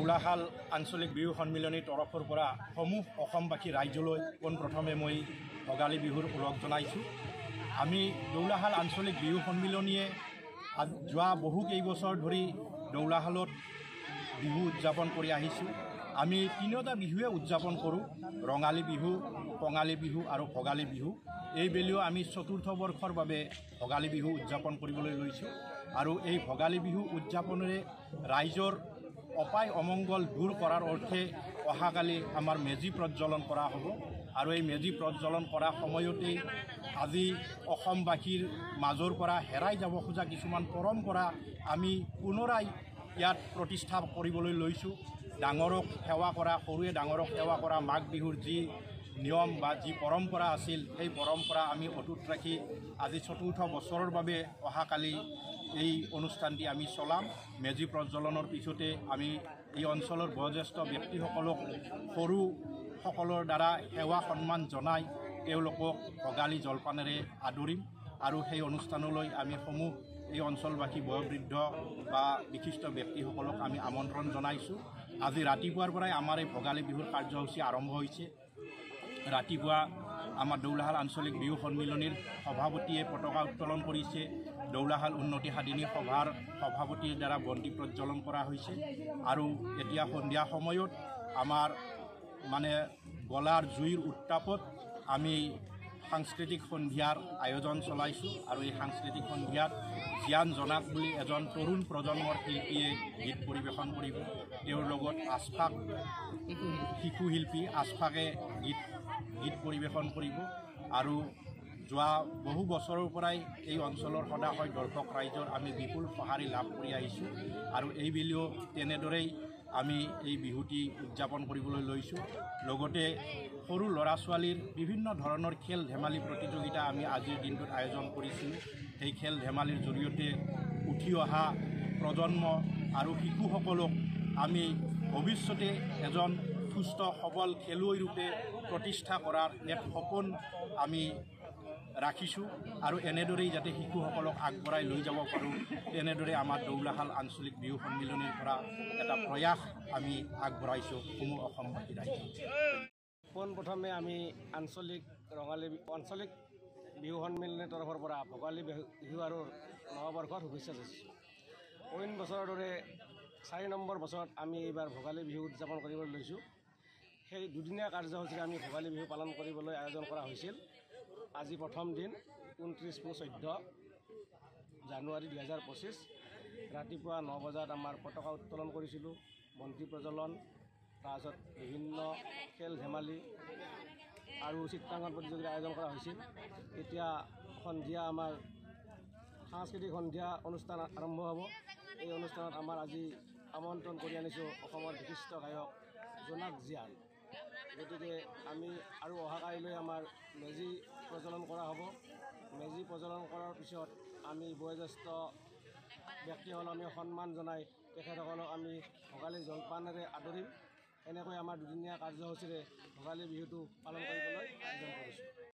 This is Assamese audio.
দৌলাশাল আঞ্চলিক বিহু সন্মিলনীৰ তৰফৰ পৰা সমূহ অসমবাসী ৰাইজলৈ পোনপ্ৰথমে মই ভোগালী বিহুৰ ওলগ জনাইছোঁ। আমি দৌলাশাল আঞ্চলিক বিহু সন্মিলনীয়ে যোৱা বহু কেইবছৰ ধৰি দৌলাশালত বিহু উদযাপন কৰি আহিছোঁ। আমি তিনিওটা বিহুৱে উদযাপন কৰোঁ, ৰঙালী বিহু, কঙালী বিহু আৰু ভোগালী বিহু। এইবেলিও আমি চতুৰ্থ বৰ্ষৰ বাবে ভোগালী বিহু উদযাপন কৰিবলৈ লৈছোঁ আৰু এই ভোগালী বিহু উদযাপনেৰে ৰাইজৰ অপায় অমংগল দূৰ কৰাৰ অৰ্থে অহাকালি আমাৰ মেজি প্ৰজ্বলন কৰা হ'ব আৰু এই মেজি প্ৰজ্বলন কৰা সময়তেই আজি অসমবাসীৰ মাজৰ পৰা হেৰাই যাব খোজা কিছুমান পৰম্পৰা আমি পুনৰাই ইয়াত প্ৰতিষ্ঠা কৰিবলৈ লৈছোঁ। ডাঙৰক সেৱা কৰা, সৰুৱে ডাঙৰক সেৱা কৰা, মাঘ বিহুৰ যি নিয়ম বা যি পৰম্পৰা আছিল, সেই পৰম্পৰা আমি অটুট ৰাখি আজি চতুৰ্থ বছৰৰ বাবে অহাকালি এই অনুষ্ঠানটি আমি চলাম। মেজি প্ৰজ্বলনৰ পিছতে আমি এই অঞ্চলৰ বয়োজ্যেষ্ঠ ব্যক্তিসকলক সৰুসকলৰ দ্বাৰা সেৱা সন্মান জনাই তেওঁলোকক ভোগালী জলপানেৰে আদৰিম আৰু সেই অনুষ্ঠানলৈ আমি সমূহ এই অঞ্চলবাসী বয়োবৃদ্ধ বা বিশিষ্ট ব্যক্তিসকলক আমি আমন্ত্ৰণ জনাইছোঁ। আজি ৰাতিপুৱাৰ পৰাই আমাৰ এই ভোগালী বিহুৰ কাৰ্যসূচী আৰম্ভ হৈছে। ৰাতিপুৱা আমাৰ দৌলাশাল আঞ্চলিক বিহু সন্মিলনীৰ সভাপতিয়ে পতাকা উত্তোলন কৰিছে। দৌলাশাল উন্নতি সাধিনী সভাৰ সভাপতিৰ দ্বাৰা বন্তি প্ৰজ্বলন কৰা হৈছে আৰু এতিয়া সন্ধিয়া সময়ত আমাৰ গলাৰ জুইৰ উত্তাপত আমি সাংস্কৃতিক সন্ধিয়াৰ আয়োজন চলাইছোঁ আৰু এই সাংস্কৃতিক সন্ধিয়াত জ্ঞান জনাক বুলি এজন তৰুণ প্ৰজন্মৰ শিল্পীয়ে গীত পৰিৱেশন কৰিব। তেওঁৰ লগত আচফাক শিশু শিল্পী আচফাকে গীত পৰিৱেশন কৰিব আৰু যোৱা বহু বছৰৰ পৰাই এই অঞ্চলৰ সদাশয় দৰ্শক ৰাইজৰ আমি বিপুল সঁহাৰি লাভ কৰি আহিছোঁ আৰু এইবেলিও তেনেদৰেই আমি এই বিহুটি উদযাপন কৰিবলৈ লৈছোঁ। লগতে সৰু ল'ৰা ছোৱালীৰ বিভিন্ন ধৰণৰ খেল ধেমালি প্ৰতিযোগিতা আমি আজিৰ দিনটোত আয়োজন কৰিছিলোঁ। সেই খেল ধেমালিৰ জৰিয়তে উঠি অহা প্ৰজন্ম আৰু শিশুসকলক আমি ভৱিষ্যতে এজন সুস্থ সবল খেলুৱৈ ৰূপে প্ৰতিষ্ঠা কৰাৰ এক সপোন আমি ৰাখিছোঁ আৰু এনেদৰেই যাতে শিশুসকলক আগবঢ়াই লৈ যাব পাৰোঁ, তেনেদৰে আমাৰ দৌলাশাল আঞ্চলিক বিহু সন্মিলনীৰ পৰা এটা প্ৰয়াস আমি আগবঢ়াইছোঁ সমূহ অসমবাসী ৰাইজে। পোনপ্ৰথমে আমি আঞ্চলিক বিহু সন্মিলনীৰ তৰফৰ পৰা ভোগালী বিহু আৰু নৱবৰ্ষৰ শুভেচ্ছা যাচিছোঁ। অইন বছৰৰ দৰে 4 নম্বৰ বছৰত আমি এইবাৰ ভোগালী বিহু উদযাপন কৰিবলৈ লৈছোঁ। সেই দুদিনীয়া কাৰ্যসূচীৰে আমি ভোগালী বিহু পালন কৰিবলৈ আয়োজন কৰা হৈছিল। আজি প্ৰথম দিন 29-14 জানুৱাৰী 2025 ৰাতিপুৱা 9 বজাত আমাৰ পতাকা উত্তোলন কৰিছিলোঁ, বন্তি প্ৰজ্বলন, তাৰপিছত বিভিন্ন খেল ধেমালি আৰু চিত্ৰাংকন প্ৰতিযোগিতাৰ আয়োজন কৰা হৈছিল। এতিয়া সন্ধিয়া আমাৰ সাংস্কৃতিক সন্ধিয়া অনুষ্ঠান আৰম্ভ হ'ব। এই অনুষ্ঠানত আমাৰ আজি আমন্ত্ৰণ কৰি আনিছোঁ অসমৰ বিশিষ্ট গায়ক জোনাক জীয়াল। গতিকে আমি আৰু অহাকালিলৈ আমাৰ মেজি প্ৰজ্বলন কৰা হ'ব। মেজি প্ৰজ্বলন কৰাৰ পিছত আমি বয়োজ্যেষ্ঠ ব্যক্তিসকলক আমি সন্মান জনাই তেখেতসকলক আমি ভোগালী জলপানেৰে আদৰিম। এনেকৈ আমাৰ দুদিনীয়া কাৰ্যসূচীৰে ভোগালী বিহুটো পালন কৰিবলৈ আয়োজন কৰিছোঁ।